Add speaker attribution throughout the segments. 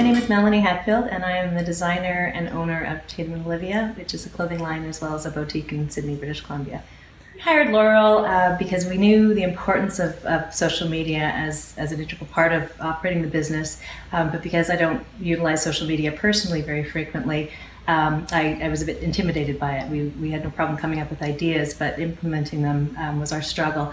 Speaker 1: name is Melanie Hatfield, and I am the designer and owner of Tatum and Olivia, which is a clothing line as well as a boutique in Sydney, British Columbia. We hired Laurel because we knew the importance of social media as an integral part of operating the business, but because I don't utilize social media personally very frequently, I was a bit intimidated by it. We had no problem coming up with ideas, but implementing them was our struggle.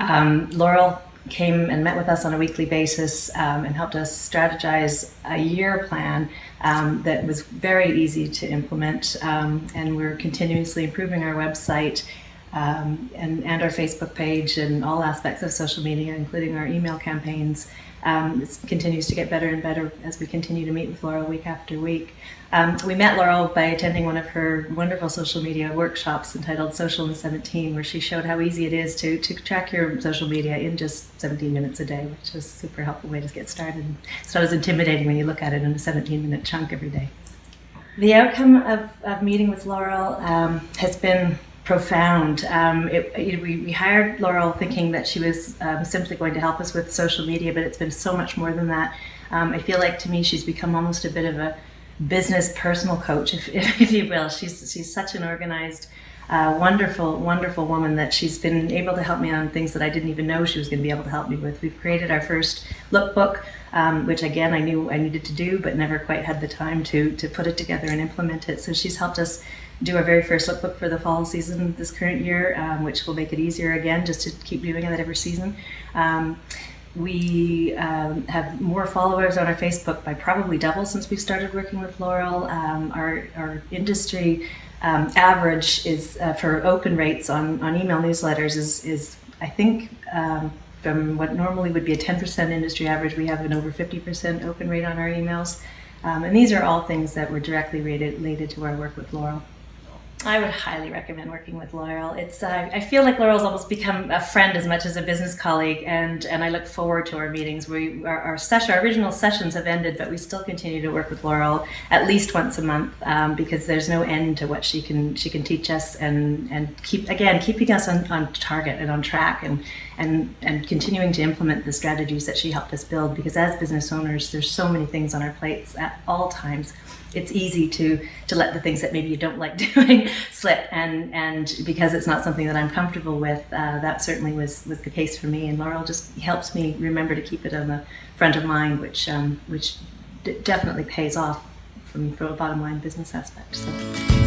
Speaker 1: Laurel came and met with us on a weekly basis and helped us strategize a year plan that was very easy to implement, and we're continuously improving our website and our Facebook page and all aspects of social media, including our email campaigns. It continues to get better and better as we continue to meet with Laurel week after week. We met Laurel by attending one of her wonderful social media workshops entitled Social in 17, where she showed how easy it is to track your social media in just 17 minutes a day, which is a super helpful way to get started. It's not as intimidating when you look at it in a 17-minute chunk every day. The outcome of meeting with Laurel has been profound. We hired Laurel thinking that she was simply going to help us with social media, but it's been so much more than that. I feel like, to me, she's become almost a bit of a business personal coach, if you will. She's such an organized, wonderful woman that she's been able to help me on things that I didn't even know she was going to be able to help me with. We've created our first lookbook, which again I knew I needed to do, but never quite had the time to put it together and implement it. So she's helped us do our very first lookbook for the fall season this current year, which will make it easier again, just to keep doing that every season. We have more followers on our Facebook by probably double since we started working with Laurel. Our industry average is for open rates on email newsletters is I think from what normally would be a 10% industry average, we have an over 50% open rate on our emails. And these are all things that were directly related to our work with Laurel. I would highly recommend working with Laurel. I feel like Laurel's almost become a friend as much as a business colleague, and I look forward to our meetings. Our original sessions have ended, but we still continue to work with Laurel at least once a month because there's no end to what she can teach us and keeping us on target and on track and continuing to implement the strategies that she helped us build. Because as business owners, there's so many things on our plates at all times. It's easy to let the things that maybe you don't like doing slip, and because it's not something that I'm comfortable with, that certainly was the case for me. And Laurel just helps me remember to keep it on the front of mind, which definitely pays off from a bottom line business aspect. So.